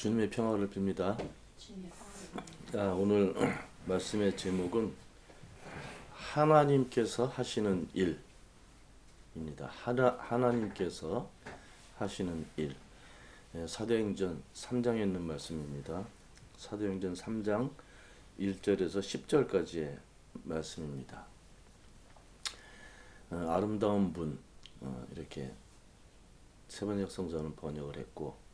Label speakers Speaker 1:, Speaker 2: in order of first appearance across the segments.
Speaker 1: 주님의 평화를 빕니다.
Speaker 2: 주님의 평화를
Speaker 1: 자, 오늘 말씀의 제목은 하나님께서 하시는 일입니다. 하나님께서 하시는 일. 사도행전 3장에 있는 말씀입니다. 사도행전 3장 1절에서 10절까지의 말씀입니다. 아름다운 분, 이렇게 세번역 성전은 번역을 했고,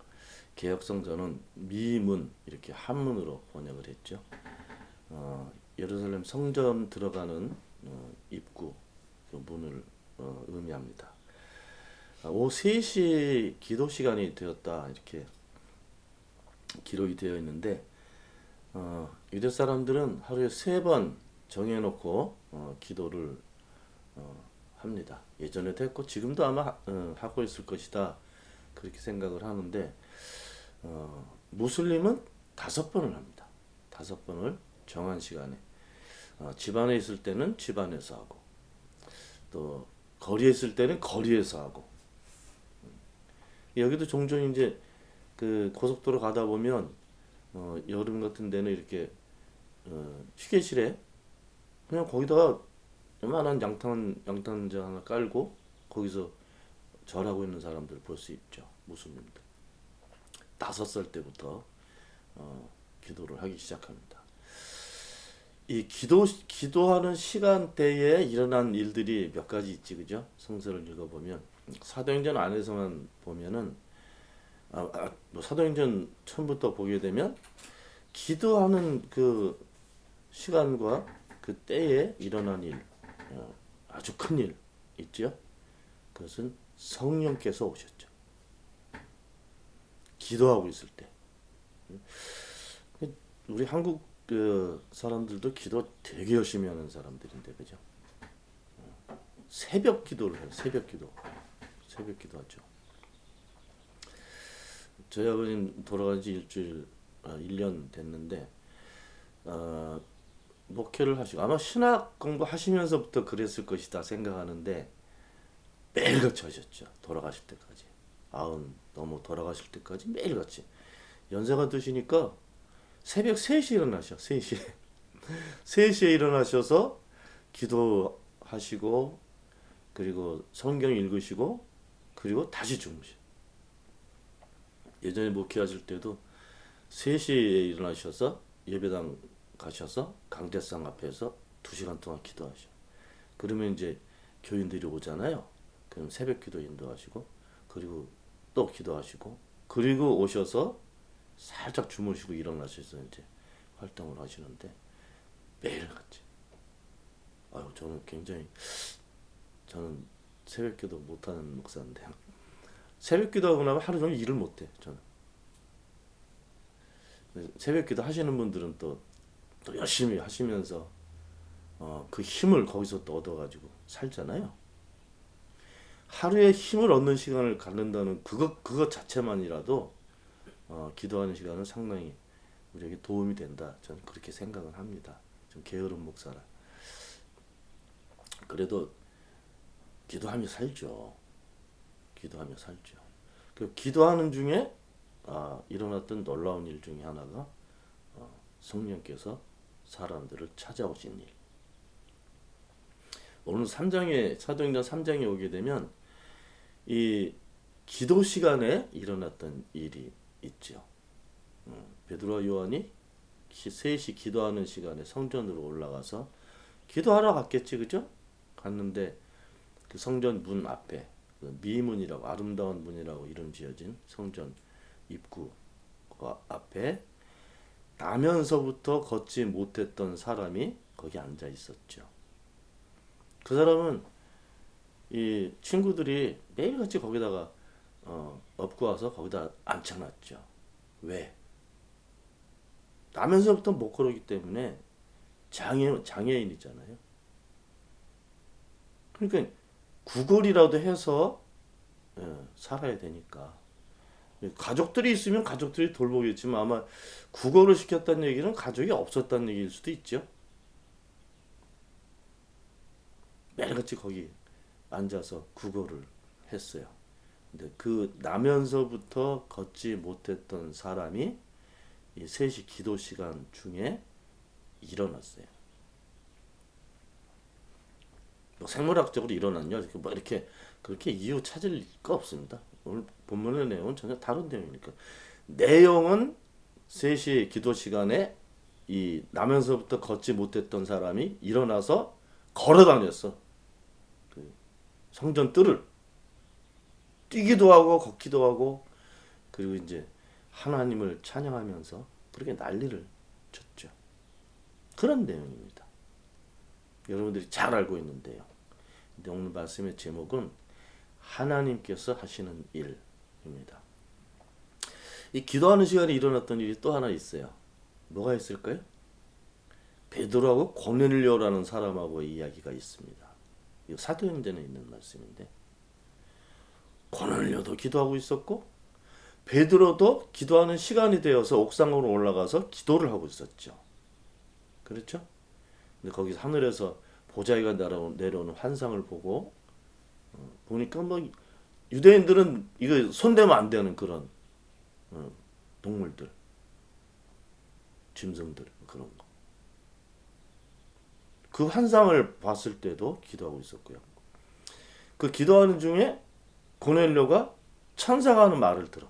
Speaker 1: 개혁성전은 미문 이렇게 한문으로 번역을 했죠. 예루살렘 성전 들어가는 입구 그 문을 의미합니다. 오후 3시 기도 시간이 되었다 이렇게 기록이 되어 있는데 유대 사람들은 하루에 3번 정해놓고 기도를 합니다. 예전에도 했고 지금도 아마 하고 있을 것이다 그렇게 생각을 하는데 무슬림은 5번을 합니다. 5번을 정한 시간에 집안에 있을 때는 집안에서 하고 또 거리에 있을 때는 거리에서 하고 여기도 종종 이제 그 고속도로 가다 보면 여름 같은 데는 이렇게 휴게실에 그냥 거기다가 요만한 양탄자 하나 깔고 거기서 절하고 있는 사람들 볼 수 있죠. 무슬림들 5살 때부터 기도를 하기 시작합니다. 이 기도하는 시간대에 일어난 일들이 몇 가지 있지, 그죠? 성서를 읽어보면 사도행전 안에서만 보면은 뭐 사도행전 처음부터 보게 되면 기도하는 그 시간과 그 때에 일어난 일, 아주 큰 일 있죠. 그것은 성령께서 오셨죠. 기도하고 있을 때. 우리 한국 사람들도 기도 되게 열심히 하는 사람들인데, 그죠? 새벽 기도를 해요. 새벽 기도하죠. 저희 아버님 돌아간 지 1년 됐는데, 목회를 하시고, 아마 신학 공부 하시면서부터 그랬을 것이다 생각하는데, 매일같이 하셨죠. 돌아가실 때까지. 너무 돌아가실 때까지 매일같이. 연세가 드시니까 새벽 3시에 일어나셔. 3시에. 3시에 일어나셔서 기도하시고 그리고 성경 읽으시고 그리고 다시 주무셔. 예전에 목회하실 때도 3시에 일어나셔서 예배당 가셔서 강대상 앞에서 2시간 동안 기도하셔. 그러면 이제 교인들이 오잖아요. 그럼 새벽 기도 인도하시고 그리고 또 기도하시고 그리고 오셔서 살짝 주무시고 일어나셔서 이제 활동을 하시는데 매일같이. 저는 새벽 기도 못하는 목사인데 새벽 기도하고 나면 하루 종일 일을 못해. 저는 새벽 기도 하시는 분들은 또 열심히 하시면서 그 힘을 거기서 또 얻어가지고 살잖아요. 하루에 힘을 얻는 시간을 갖는다는 그것 자체만이라도 기도하는 시간은 상당히 우리에게 도움이 된다. 저는 그렇게 생각을 합니다. 좀 게으른 목사라. 그래도 기도하며 살죠. 그 기도하는 중에 일어났던 놀라운 일 중에 하나가 성령께서 사람들을 찾아오신 일. 오늘 사도행전 3장에 오게 되면 이 기도 시간에 일어났던 일이 있죠. 베드로와 요한이 3시 기도하는 시간에 성전으로 올라가서 기도하러 갔겠지, 그죠? 갔는데 그 성전 문 앞에 미문이라고 아름다운 문이라고 이름 지어진 성전 입구 앞에 나면서부터 걷지 못했던 사람이 거기 앉아 있었죠. 그 사람은 이 친구들이 매일같이 거기다가 업고 와서 거기다 앉혀놨죠. 왜? 나면서부터 못 걸었기 때문에 장애인이잖아요. 그러니까 구걸이라도 해서 살아야 되니까. 가족들이 있으면 가족들이 돌보겠지만 아마 구걸을 시켰다는 얘기는 가족이 없었다는 얘기일 수도 있죠. 매일같이 거기 앉아서 구걸을 했어요. 근데 그 나면서부터 걷지 못했던 사람이 이 3시 기도 시간 중에 일어났어요. 뭐 생물학적으로 일어났냐? 뭐 이렇게 그렇게 이유 찾을 거 없습니다. 오늘 본문의 내용은 전혀 다른 내용이니까. 내용은 3시 기도 시간에 이 나면서부터 걷지 못했던 사람이 일어나서 걸어 다녔어. 그 성전 뜰을 뛰기도 하고 걷기도 하고 그리고 이제 하나님을 찬양하면서 그렇게 난리를 쳤죠. 그런 내용입니다. 여러분들이 잘 알고 있는데요. 근데 오늘 말씀의 제목은 하나님께서 하시는 일입니다. 이 기도하는 시간에 일어났던 일이 또 하나 있어요. 뭐가 있을까요? 베드로하고 고넬료라는 사람하고 이야기가 있습니다. 이거 사도행전에 있는 말씀인데 고넬료도 기도하고 있었고 베드로도 기도하는 시간이 되어서 옥상으로 올라가서 기도를 하고 있었죠. 그렇죠? 근데 거기서 하늘에서 보자기가 내려오는 환상을 보고 보니까 뭐 유대인들은 이거 손대면 안 되는 그런 동물들, 짐승들 그런 거. 그 환상을 봤을 때도 기도하고 있었고요. 그 기도하는 중에 고넬료가 천사가 하는 말을 들어.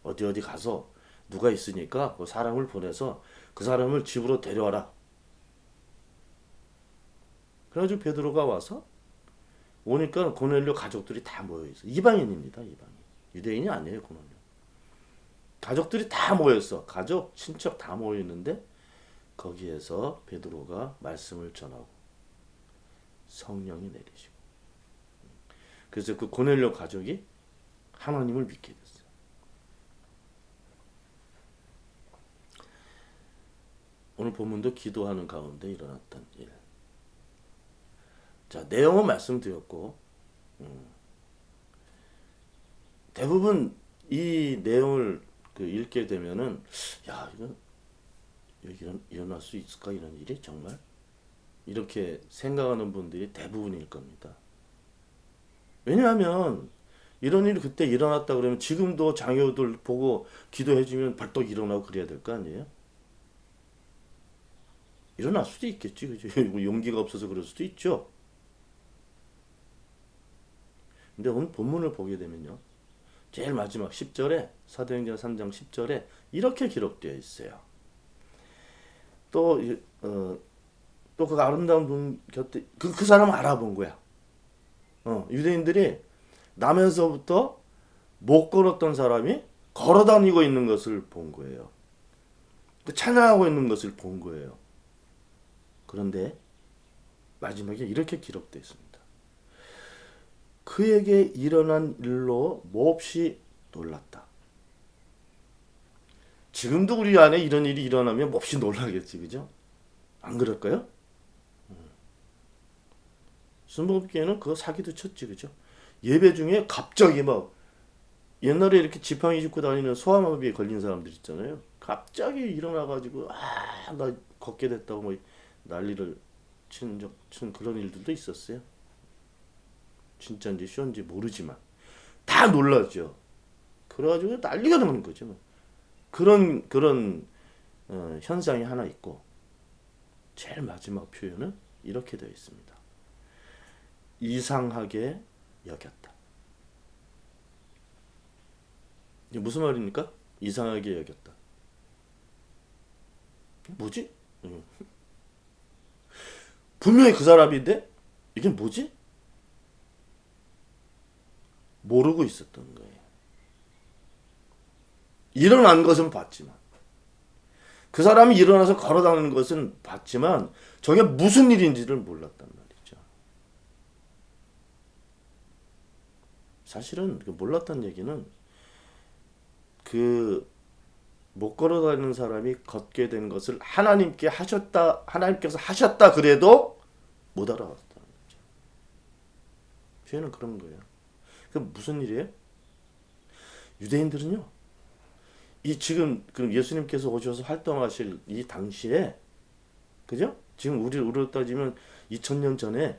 Speaker 1: 어디 가서 누가 있으니까 그 사람을 보내서 그 사람을 집으로 데려와라. 그래가지고 베드로가 와서 오니까 고넬료 가족들이 다 모여 있어. 이방인입니다, 이방인. 유대인이 아니에요, 고넬료. 가족들이 다 모여 있어. 가족, 친척 다 모여 있는데 거기에서 베드로가 말씀을 전하고 성령이 내리시고. 그래서 그 고넬료 가족이 하나님을 믿게 됐어요. 오늘 본문도 기도하는 가운데 일어났던 일. 자, 내용은 말씀드렸고 대부분 이 내용을 읽게 되면은 야 이거 일어날 수 있을까 이런 일이 정말 이렇게 생각하는 분들이 대부분일 겁니다. 왜냐하면 이런 일이 그때 일어났다 그러면 지금도 장애우들 보고 기도해주면 벌떡 일어나고 그래야 될 거 아니에요? 일어날 수도 있겠지, 그죠? 용기가 없어서 그럴 수도 있죠. 근데 오늘 본문을 보게 되면요. 제일 마지막 10절에 사도행전 3장 10절에 이렇게 기록되어 있어요. 또 그 아름다운 분 곁에 그 사람을 알아본 거야. 유대인들이 나면서부터 못 걸었던 사람이 걸어다니고 있는 것을 본 거예요. 찬양하고 있는 것을 본 거예요. 그런데 마지막에 이렇게 기록되어 있습니다. 그에게 일어난 일로 몹시 놀랐다. 지금도 우리 안에 이런 일이 일어나면 몹시 놀라겠지, 그죠? 안 그럴까요? 순복음교회는 그거 사기도 쳤지, 그죠? 예배 중에 갑자기 막 옛날에 이렇게 지팡이 짚고 다니는 소아마비에 걸린 사람들 있잖아요. 갑자기 일어나가지고 나 걷게 됐다고 뭐 난리를 친 그런 일들도 있었어요. 진짜인지 쇼인지 모르지만 다 놀라죠. 그래가지고 난리가 나는 거죠. 그런 현상이 하나 있고 제일 마지막 표현은 이렇게 되어 있습니다. 이상하게 여겼다. 이게 무슨 말입니까? 이상하게 여겼다. 뭐지? 분명히 그 사람인데 이게 뭐지? 모르고 있었던 거예요. 일어난 것은 봤지만 그 사람이 일어나서 걸어다니는 것은 봤지만 저게 무슨 일인지를 몰랐단 말이죠. 사실은 몰랐다는 얘기는 그 못 걸어다니는 사람이 걷게 된 것을 하나님께서 하셨다 그래도 못 알아봤다는 거죠. 표현은 그런 거예요. 그 무슨 일이에요? 유대인들은요. 이 지금 예수님께서 오셔서 활동하실 이 당시에 그죠? 지금 우리로 따지면 2000년 전에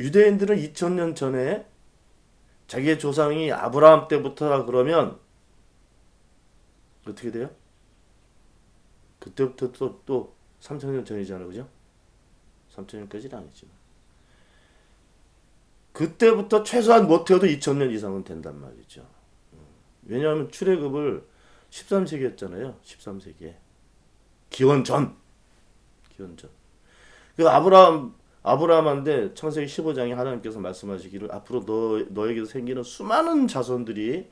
Speaker 1: 유대인들은 2000년 전에 자기의 조상이 아브라함 때부터라 그러면 어떻게 돼요? 그때부터 또 3000년 전이잖아요. 그죠? 3000년까지는 아니지만 그때부터 최소한 못해도 2000년 이상은 된단 말이죠. 왜냐하면 출애굽을 13세기 했잖아요. 13세기에. 기원 전. 기원 전. 그 아브라함한테 창세기 15장에 하나님께서 말씀하시기를 앞으로 너에게서 생기는 수많은 자손들이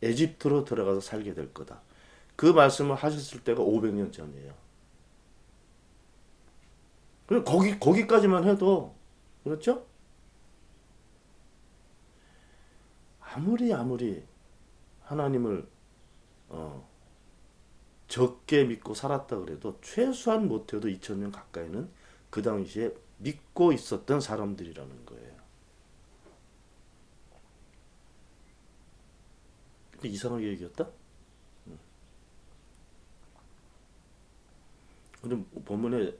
Speaker 1: 에집트로 들어가서 살게 될 거다. 그 말씀을 하셨을 때가 500년 전이에요. 거기까지만 해도 그렇죠? 아무리 하나님을 적게 믿고 살았다 그래도 최소한 못해도 2000년 가까이는 그 당시에 믿고 있었던 사람들이라는 거예요. 근데 이상하게 얘기했다? 오늘 본문의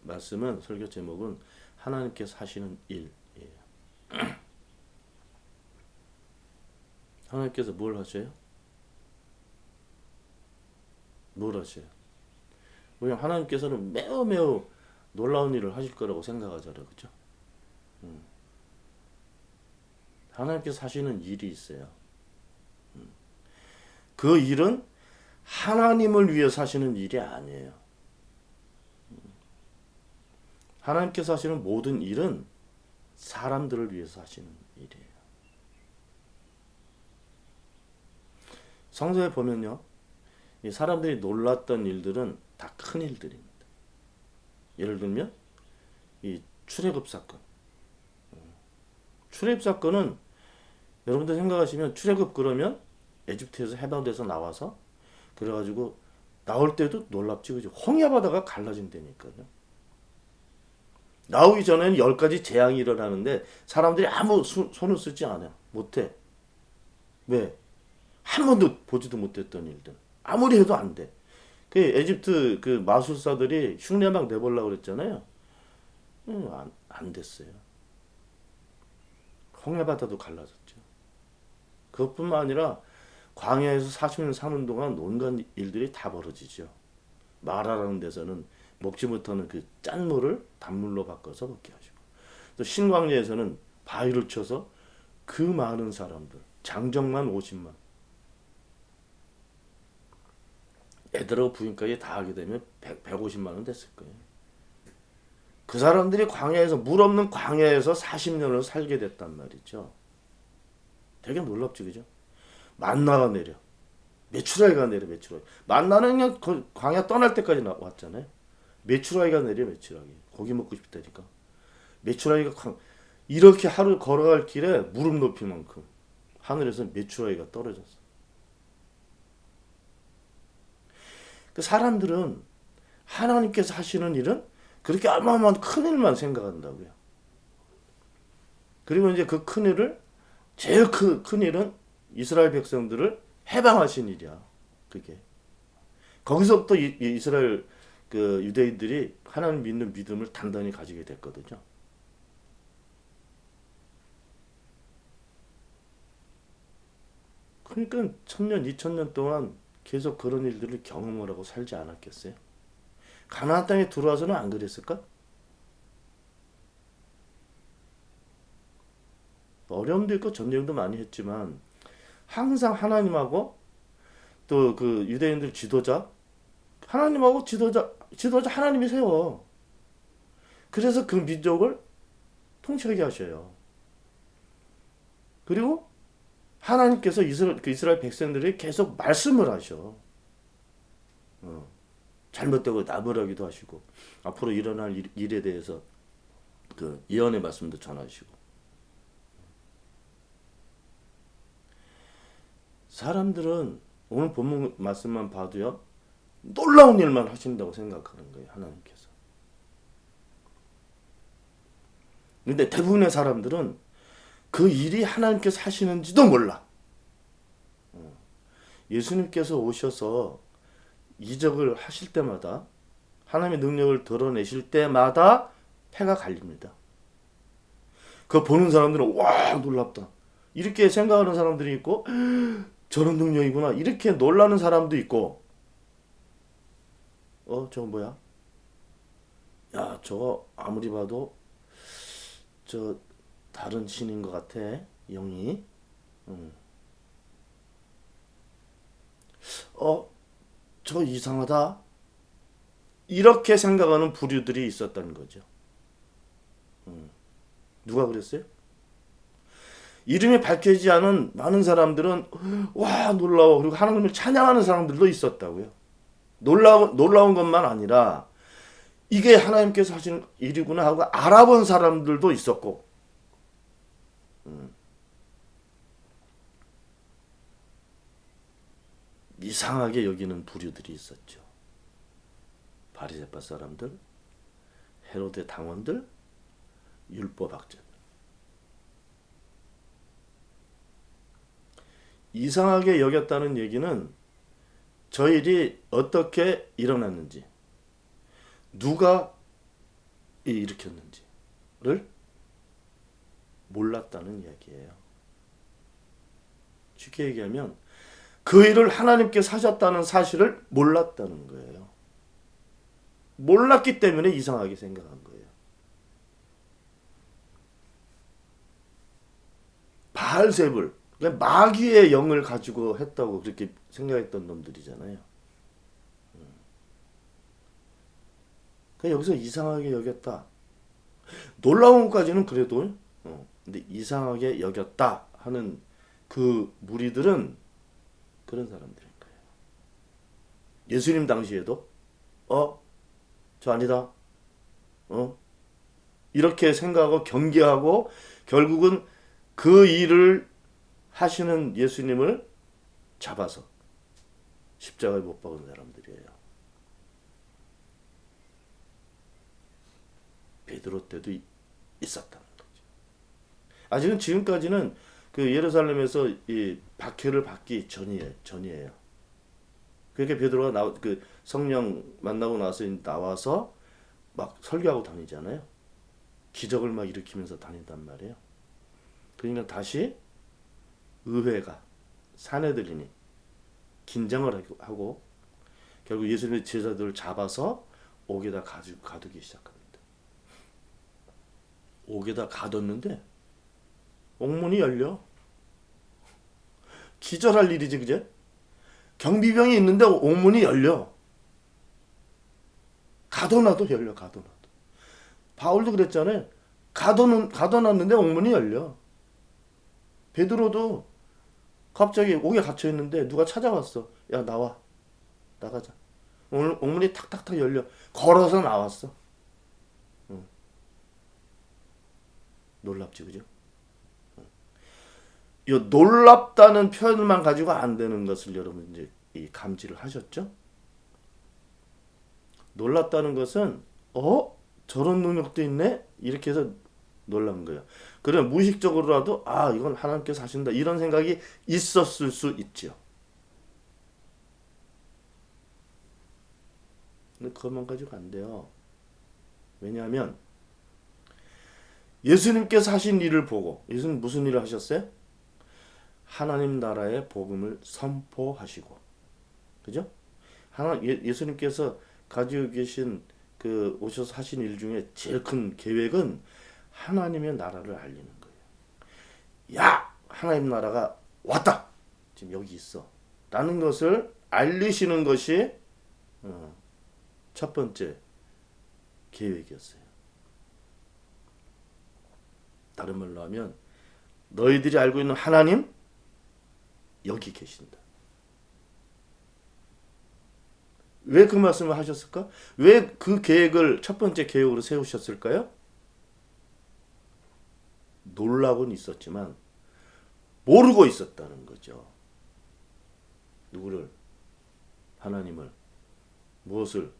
Speaker 1: 말씀은 설교 제목은 하나님께서 하시는 일이에요. 하나님께서 뭘 하셔요? 뭘 하셔요? 왜냐면 하나님께서는 매우 놀라운 일을 하실 거라고 생각하잖아요. 그죠? 하나님께서 하시는 일이 있어요. 그 일은 하나님을 위해서 하시는 일이 아니에요. 하나님께서 하시는 모든 일은 사람들을 위해서 하시는 일이에요. 성서에 보면요. 이 사람들이 놀랐던 일들은 다 큰 일들입니다. 예를 들면 이 출애굽 사건. 출애굽 사건은 여러분들 생각하시면 출애굽 그러면 에집트에서 해방돼서 나와서 그래가지고 나올 때도 놀랍지 그죠? 홍해 바다가 갈라진다니까요. 나오기 전에는 10가지 재앙이 일어나는데 사람들이 아무 손을 쓰지 않아요. 못해. 왜? 한 번도 보지도 못했던 일들. 아무리 해도 안 돼. 그 에집트 그 마술사들이 흉내막 내보려고 그랬잖아요. 안 됐어요. 홍해바다도 갈라졌죠. 그것뿐만 아니라 광야에서 40년 사는 동안 온갖 일들이 다 벌어지죠. 마라라는 데서는 먹지 못하는 그 짠물을 단물로 바꿔서 먹게 하시고 또 신광야에서는 바위를 쳐서 그 많은 사람들 장정만 50만 애들하고 부인까지 다 하게 되면 150만 원 됐을 거예요. 그 사람들이 광야에서 물 없는 광야에서 40년을 살게 됐단 말이죠. 되게 놀랍지 그죠? 만나가 내려. 메추라기가 내려 메추라기. 만나는 그냥 광야 떠날 때까지 왔잖아요. 메추라기가 내려 메추라기. 고기 먹고 싶다니까. 메추라기가 이렇게 하루 걸어갈 길에 무릎 높이만큼 하늘에서 메추라기가 떨어졌어. 그 사람들은 하나님께서 하시는 일은 그렇게 어마어마한 큰 일만 생각한다고요. 그리고 이제 그 큰 일을 제일 큰 일은 이스라엘 백성들을 해방하신 일이야. 그게 거기서부터 이스라엘 그 유대인들이 하나님 믿는 믿음을 단단히 가지게 됐거든요. 그러니까 1000년, 2000년 동안 계속 그런 일들을 경험을 하고 살지 않았겠어요? 가나안 땅에 들어와서는 안 그랬을까? 어려움도 있고 전쟁도 많이 했지만 항상 하나님하고 또 그 유대인들 지도자 하나님하고 지도자 하나님이 세워. 그래서 그 민족을 통치하게 하셔요. 그리고 하나님께서 이스라엘 백성들이 계속 말씀을 하셔. 잘못되고 나무라기도 하시고 앞으로 일어날 일에 대해서 그 예언의 말씀도 전하시고 사람들은 오늘 본문 말씀만 봐도요 놀라운 일만 하신다고 생각하는 거예요 하나님께서. 근데 대부분의 사람들은 그 일이 하나님께서 하시는지도 몰라. 예수님께서 오셔서 이적을 하실 때마다 하나님의 능력을 드러내실 때마다 패가 갈립니다. 그거 보는 사람들은 와 놀랍다 이렇게 생각하는 사람들이 있고 저런 능력이구나 이렇게 놀라는 사람도 있고 저거 뭐야? 야 저거 아무리 봐도 저 다른 신인 것 같아 영이 음. 저 이상하다 이렇게 생각하는 부류들이 있었다는 거죠. 누가 그랬어요? 이름이 밝혀지지 않은 많은 사람들은 와 놀라워 그리고 하나님을 찬양하는 사람들도 있었다고요. 놀라운 것만 아니라 이게 하나님께서 하시는 일이구나 하고 알아본 사람들도 있었고 이상하게 여기는 부류들이 있었죠. 바리새파 사람들, 헤로데 당원들, 율법학자들. 이상하게 여겼다는 얘기는 저 일이 어떻게 일어났는지, 누가 일으켰는지를 몰랐다는 이야기예요. 쉽게 얘기하면 그 일을 하나님께서 하셨다는 사실을 몰랐다는 거예요. 몰랐기 때문에 이상하게 생각한 거예요. 바알세불, 그러니까 마귀의 영을 가지고 했다고 그렇게 생각했던 놈들이잖아요. 그러니까 여기서 이상하게 여겼다. 놀라운 것까지는 그래도 근데 이상하게 여겼다 하는 그 무리들은 그런 사람들인 거예요. 예수님 당시에도 저 아니다. 이렇게 생각하고 경계하고 결국은 그 일을 하시는 예수님을 잡아서 십자가에 못 박은 사람들이에요. 베드로 때도 있었다는 거죠. 아직은 지금까지는 그 예루살렘에서 이 박해를 받기 전이에요. 그렇게 베드로가 그 성령 만나고 나서 나와서 막 설교하고 다니잖아요. 기적을 막 일으키면서 다닌단 말이에요. 그러니까 다시 의회가 사내들이니 긴장을 하고 결국 예수님의 제자들을 잡아서 옥에다 가두기 시작합니다. 옥에다 가뒀는데 옥문이 열려. 기절할 일이지 그제? 경비병이 있는데 옥문이 열려. 가둬놔도 열려. 가둬놔도. 바울도 그랬잖아요. 가둬놨는데 옥문이 열려. 베드로도 갑자기 옥에 갇혀 있는데 누가 찾아왔어. 야 나와. 나가자. 오늘 옥문이 탁탁탁 열려. 걸어서 나왔어. 놀랍지 그죠? 이 놀랍다는 표현만 가지고 안 되는 것을 여러분 이제 감지를 하셨죠? 놀랍다는 것은 저런 능력도 있네 이렇게 해서 놀란 거예요. 그러면 무의식적으로라도 이건 하나님께서 하신다 이런 생각이 있었을 수 있죠. 근데 그것만 가지고 안 돼요. 왜냐하면 예수님께서 하신 일을 보고 예수님 무슨 일을 하셨어요? 하나님 나라의 복음을 선포하시고 그죠? 예수님께서 가지고 계신 그 오셔서 하신 일 중에 제일 큰 계획은 하나님의 나라를 알리는 거예요. 야! 하나님 나라가 왔다! 지금 여기 있어. 라는 것을 알리시는 것이 첫 번째 계획이었어요. 다른 말로 하면 너희들이 알고 있는 하나님 여기 계신다. 왜 그 말씀을 하셨을까? 왜 그 계획을 첫 번째 계획으로 세우셨을까요? 놀라고는 있었지만 모르고 있었다는 거죠. 누구를? 하나님을. 무엇을?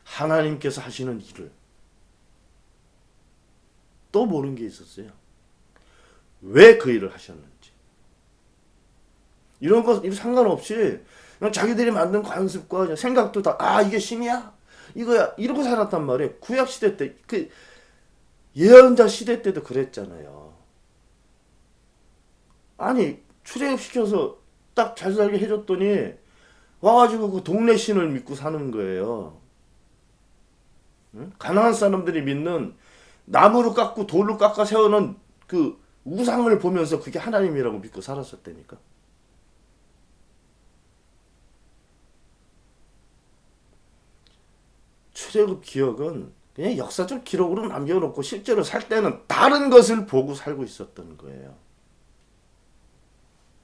Speaker 1: 하나님께서 하시는 일을. 또 모르는 게 있었어요. 왜 그 일을 하셨는지. 이런 거 상관없이 그냥 자기들이 만든 관습과 생각도 다 이게 신이야? 이거야. 이러고 살았단 말이에요. 구약 시대 때 그 예언자 시대 때도 그랬잖아요. 아니 출애굽시켜서 딱 잘 살게 해줬더니 와가지고 그 동네 신을 믿고 사는 거예요. 응? 가나안 사람들이 믿는 나무로 깎고 돌로 깎아 세우는 그 우상을 보면서 그게 하나님이라고 믿고 살았었다니까. 출애굽 기억은 그냥 역사적 기록으로 남겨놓고 실제로 살 때는 다른 것을 보고 살고 있었던 거예요.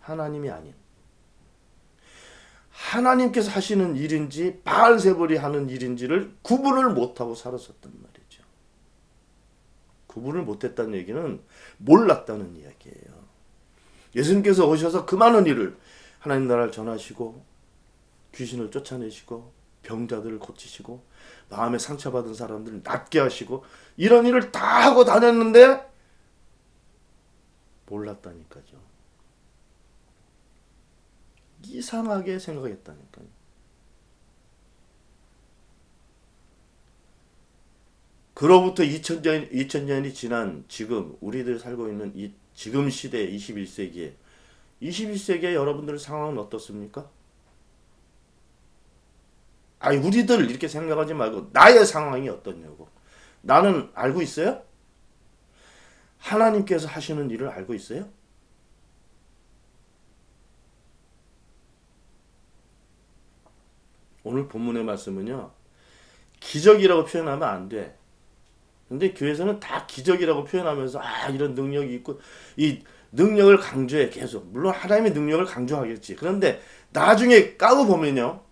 Speaker 1: 하나님이 아닌. 하나님께서 하시는 일인지 바알세불이 하는 일인지를 구분을 못하고 살았었단 말이죠. 구분을 못했다는 얘기는 몰랐다는 이야기예요. 예수님께서 오셔서 그 많은 일을 하나님 나라를 전하시고 귀신을 쫓아내시고 병자들을 고치시고 마음에 상처받은 사람들을 낫게 하시고 이런 일을 다 하고 다녔는데 몰랐다니까요. 이상하게 생각했다니까요. 그로부터 2000년이 지난 지금 우리들 살고 있는 이 지금 시대 21세기에 여러분들 상황은 어떻습니까? 아니 우리들 이렇게 생각하지 말고 나의 상황이 어떻냐고. 나는 알고 있어요? 하나님께서 하시는 일을 알고 있어요? 오늘 본문의 말씀은요. 기적이라고 표현하면 안 돼. 근데 교회에서는 다 기적이라고 표현하면서 이런 능력이 있고 이 능력을 강조해 계속. 물론 하나님의 능력을 강조하겠지. 그런데 나중에 까고 보면요.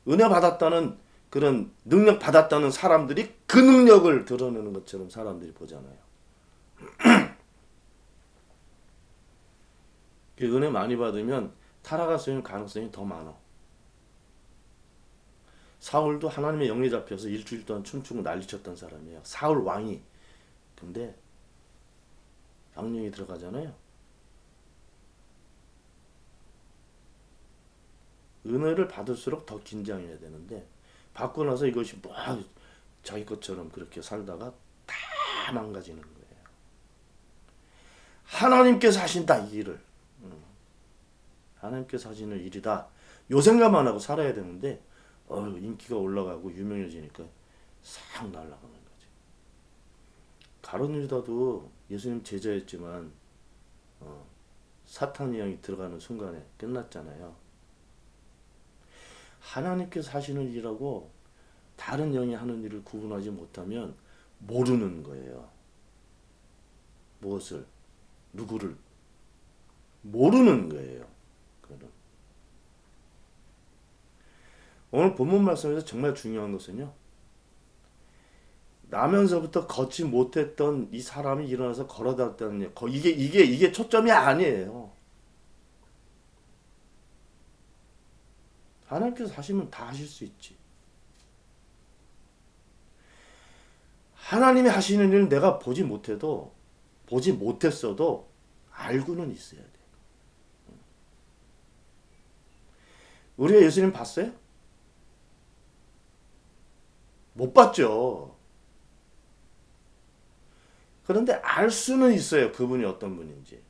Speaker 1: 은혜 받았다는 그런 능력 받았다는 사람들이 그 능력을 드러내는 것처럼 사람들이 보잖아요. 그 은혜 많이 받으면 타락할 수 있는 가능성이 더 많아. 사울도 하나님의 영에 잡혀서 일주일 동안 춤추고 난리쳤던 사람이에요. 사울 왕이. 근데 악령이 들어가잖아요. 은혜를 받을수록 더 긴장해야 되는데 받고 나서 이것이 뭐 자기 것처럼 그렇게 살다가 다 망가지는 거예요. 하나님께서 하신다 이 일을. 하나님께서 하시는 일이다. 요 생각만 하고 살아야 되는데 인기가 올라가고 유명해지니까 싹 날아가는 거지. 가룟 유다도 예수님 제자였지만 사탄의 영이 들어가는 순간에 끝났잖아요. 하나님께서 하시는 일하고 다른 영이 하는 일을 구분하지 못하면 모르는 거예요. 무엇을? 누구를? 모르는 거예요. 그럼. 오늘 본문 말씀에서 정말 중요한 것은요. 나면서부터 걷지 못했던 이 사람이 일어나서 걸어다녔다는 이게 초점이 아니에요. 하나님께서 하시면 다 하실 수 있지. 하나님이 하시는 일은 내가 보지 못했어도 알고는 있어야 돼. 우리가 예수님 봤어요? 못 봤죠. 그런데 알 수는 있어요. 그분이 어떤 분인지.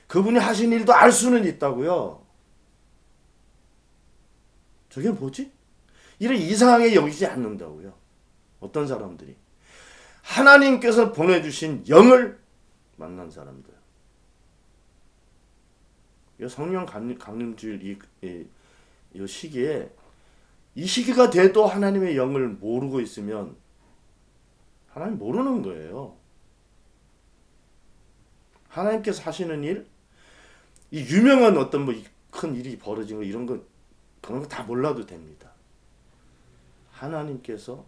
Speaker 1: 그분이 하신 일도 알 수는 있다고요. 저게 뭐지? 이를 이상하게 여기지 않는다고요. 어떤 사람들이. 하나님께서 보내주신 영을 만난 사람들. 성령 강림주일 이 시기에 이 시기가 돼도 하나님의 영을 모르고 있으면 하나님 모르는 거예요. 하나님께서 하시는 일, 이 유명한 어떤 큰 일이 벌어진 거 이런 거 그런 거 다 몰라도 됩니다. 하나님께서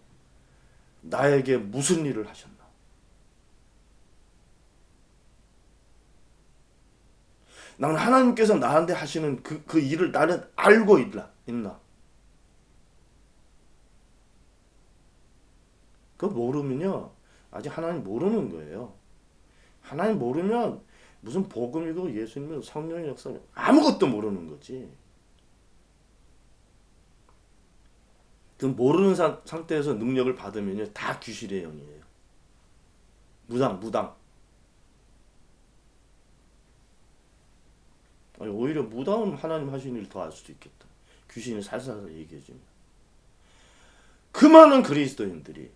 Speaker 1: 나에게 무슨 일을 하셨나? 나는 하나님께서 나한테 하시는 그 일을 나는 알고 있나? 그거 모르면요. 아직 하나님 모르는 거예요. 하나님 모르면 무슨 복음이고 예수님은 성령의 역사 아무것도 모르는 거지. 그 모르는 상태에서 능력을 받으면요. 다 귀신의 영이에요. 무당. 아니, 오히려 무다운 하나님 하시는 일 더 알 수도 있겠다. 귀신이 살살 얘기해주면. 그 많은 그리스도인들이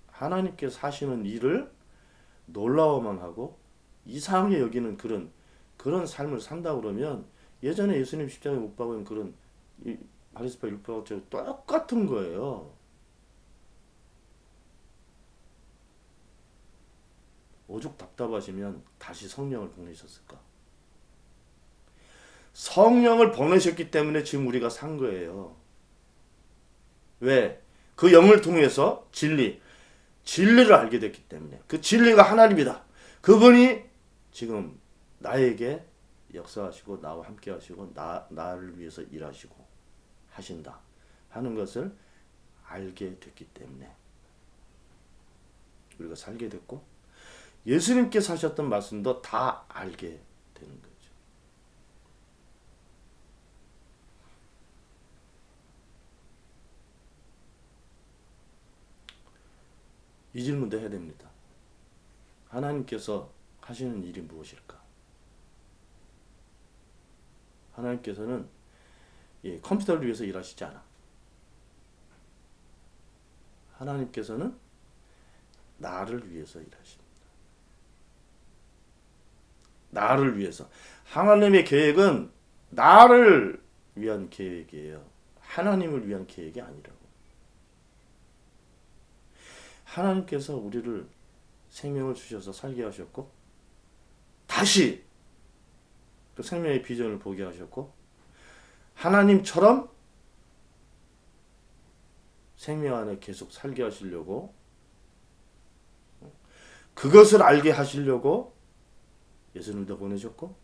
Speaker 1: 하나님께서 하시는 일을 놀라워만 하고 이상하게 여기는 그런 삶을 산다 그러면 예전에 예수님 십자가에 못 박은 그런 바리새파 율법학자와 똑같은 거예요. 오죽 답답하시면 다시 성령을 보내셨을까? 성령을 보내셨기 때문에 지금 우리가 산 거예요. 왜? 그 영을 통해서 진리를 알게 됐기 때문에. 그 진리가 하나님이다. 그분이 지금 나에게 역사하시고 나와 함께 하시고 나를 위해서 일하시고 하신다 하는 것을 알게 됐기 때문에 우리가 살게 됐고 예수님께서 하셨던 말씀도 다 알게 되는 거죠. 이 질문도 해야 됩니다. 하나님께서 하시는 일이 무엇일까? 하나님께서는 컴퓨터를 위해서 일하시지 않아. 하나님께서는 나를 위해서 일하십니다. 나를 위해서. 하나님의 계획은 나를 위한 계획이에요. 하나님을 위한 계획이 아니라고. 하나님께서 우리를 생명을 주셔서 살게 하셨고 다시 그 생명의 비전을 보게 하셨고 하나님처럼 생명 안에 계속 살게 하시려고 그것을 알게 하시려고 예수님도 보내셨고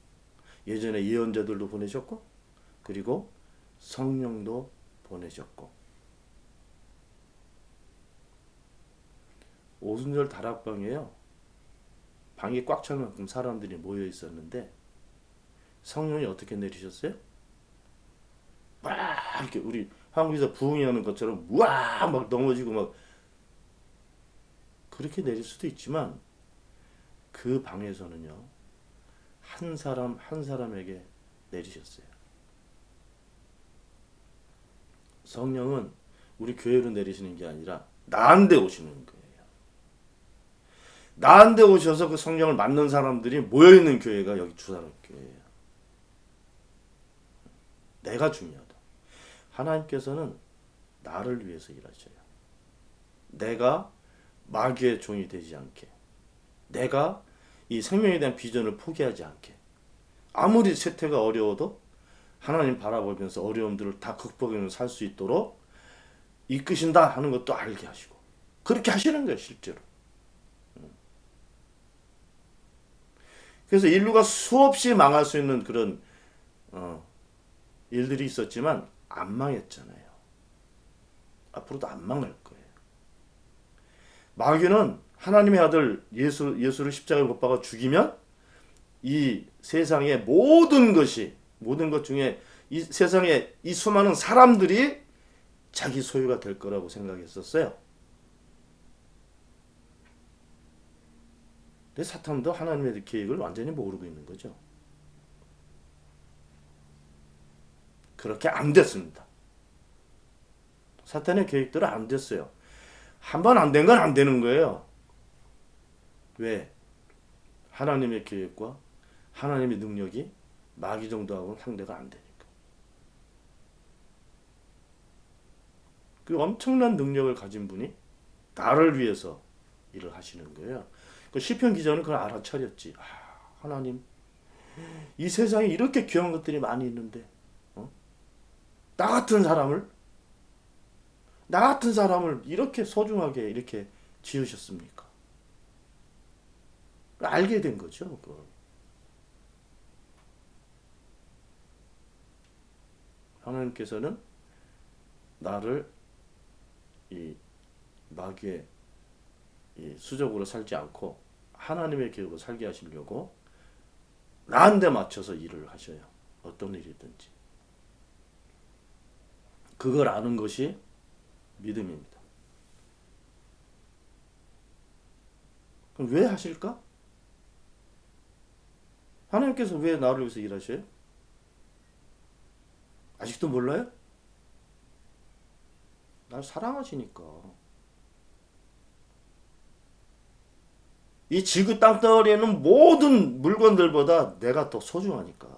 Speaker 1: 예전에 예언자들도 보내셨고 그리고 성령도 보내셨고 오순절 다락방에요. 방이 꽉 찰 만큼 사람들이 모여 있었는데 성령이 어떻게 내리셨어요? 막 이렇게 우리 한국에서 부흥이 하는 것처럼 우와 막 넘어지고 막 그렇게 내릴 수도 있지만 그 방에서는요 한 사람 한 사람에게 내리셨어요. 성령은 우리 교회로 내리시는 게 아니라 나한테 오시는 거예요. 나한테 오셔서 그 성령을 맞는 사람들이 모여있는 교회가 여기 주사람 교회예요. 내가 중요하다. 하나님께서는 나를 위해서 일하셔요. 내가 마귀의 종이 되지 않게 내가 이 생명에 대한 비전을 포기하지 않게 아무리 세태가 어려워도 하나님 바라보면서 어려움들을 다 극복하면서 살 수 있도록 이끄신다 하는 것도 알게 하시고 그렇게 하시는 거예요 실제로. 그래서 인류가 수없이 망할 수 있는 그런 일들이 있었지만 안 망했잖아요. 앞으로도 안 망할 거예요. 마귀는 하나님의 아들 예수를 십자가에 못 박아 죽이면 이 세상의 모든 것 중에 이 세상에 이 수많은 사람들이 자기 소유가 될 거라고 생각했었어요. 근데 사탄도 하나님의 계획을 완전히 모르고 있는 거죠. 그렇게 안 됐습니다. 사탄의 계획대로 안 됐어요. 한 번 안 된 건 안 되는 거예요. 왜? 하나님의 계획과 하나님의 능력이 마귀 정도하고는 상대가 안 되니까. 그 엄청난 능력을 가진 분이 나를 위해서 일을 하시는 거예요. 그 시편 기자는 그걸 알아차렸지. 하나님, 이 세상에 이렇게 귀한 것들이 많이 있는데 나 같은 사람을 이렇게 소중하게 이렇게 지으셨습니까? 알게 된 거죠. 그걸. 하나님께서는 나를 이 마귀의 이 수적으로 살지 않고 하나님의 계획으로 살게 하시려고 나한테 맞춰서 일을 하셔요. 어떤 일이든지. 그걸 아는 것이 믿음입니다. 그럼 왜 하실까? 하나님께서 왜 나를 위해서 일하셔요? 아직도 몰라요? 날 사랑하시니까. 이 지구 땅덩어리에 있는 모든 물건들보다 내가 더 소중하니까.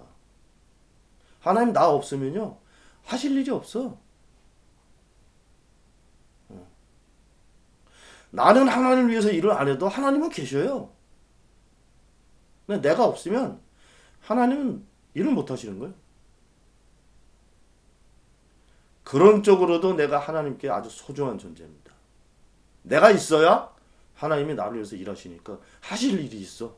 Speaker 1: 하나님 나 없으면요 하실 일이 없어. 나는 하나님을 위해서 일을 안 해도 하나님은 계셔요. 근데 내가 없으면 하나님은 일을 못 하시는 거예요. 그런 쪽으로도 내가 하나님께 아주 소중한 존재입니다. 내가 있어야 하나님이 나를 위해서 일하시니까 하실 일이 있어.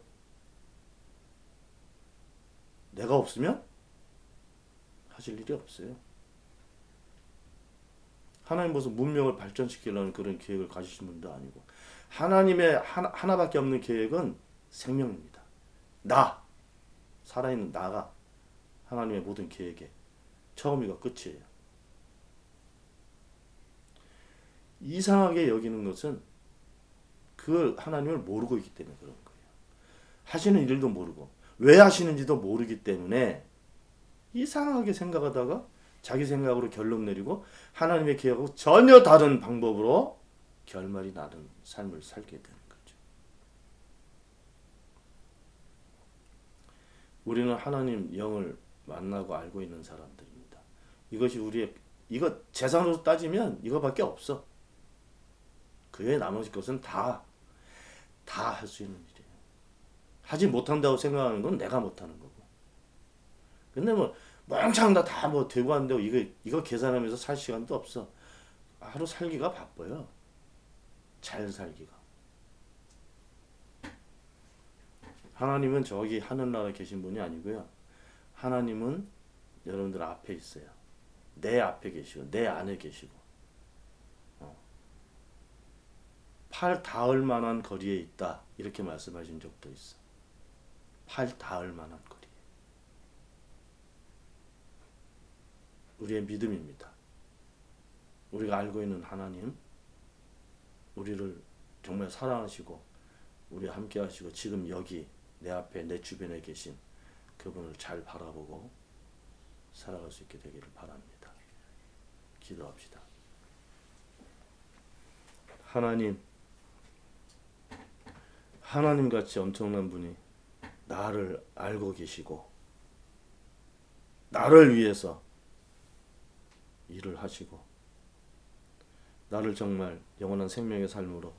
Speaker 1: 내가 없으면 하실 일이 없어요. 하나님 무슨 문명을 발전시키려는 그런 계획을 가지신 분도 아니고 하나님의 하나밖에 없는 계획은 생명입니다. 나 살아있는 나가 하나님의 모든 계획의 처음이고 끝이에요. 이상하게 여기는 것은 그 하나님을 모르고 있기 때문에 그런 거예요. 하시는 일도 모르고 왜 하시는지도 모르기 때문에 이상하게 생각하다가 자기 생각으로 결론 내리고 하나님의 계획하고 전혀 다른 방법으로 결말이 나는 삶을 살게 되는 거죠. 우리는 하나님 영을 만나고 알고 있는 사람들입니다. 이것이 우리의 이거 재산으로 따지면 이거밖에 없어. 그 외에 나머지 것은 다 할 수 있는 일이에요. 하지 못한다고 생각하는 건 내가 못하는 거고. 근데 뭐 멍청 다 뭐 되고 안 되고 이거 계산하면서 살 시간도 없어. 하루 살기가 바빠요. 잘 살기가. 하나님은 저기 하늘나라에 계신 분이 아니고요. 하나님은 여러분들 앞에 있어요. 내 앞에 계시고 내 안에 계시고 팔 닿을 만한 거리에 있다. 이렇게 말씀하신 적도 있어. 팔 닿을 만한 거리에. 우리의 믿음입니다. 우리가 알고 있는 하나님, 우리를 정말 사랑하시고 우리와 함께 하시고 지금 여기 내 앞에 내 주변에 계신 그분을 잘 바라보고 살아갈 수 있게 되기를 바랍니다. 기도합시다. 하나님같이 엄청난 분이 나를 알고 계시고 나를 위해서 일을 하시고 나를 정말 영원한 생명의 삶으로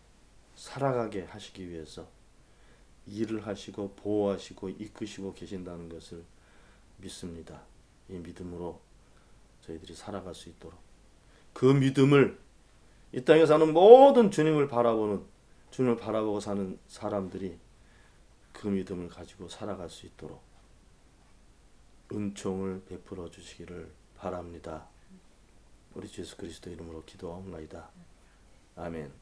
Speaker 1: 살아가게 하시기 위해서 일을 하시고 보호하시고 이끄시고 계신다는 것을 믿습니다. 이 믿음으로 저희들이 살아갈 수 있도록 그 믿음을 이 땅에 사는 모든 주님을 바라보고 사는 사람들이 그 믿음을 가지고 살아갈 수 있도록 은총을 베풀어 주시기를 바랍니다. 우리 주 예수 그리스도 이름으로 기도하옵나이다. 아멘.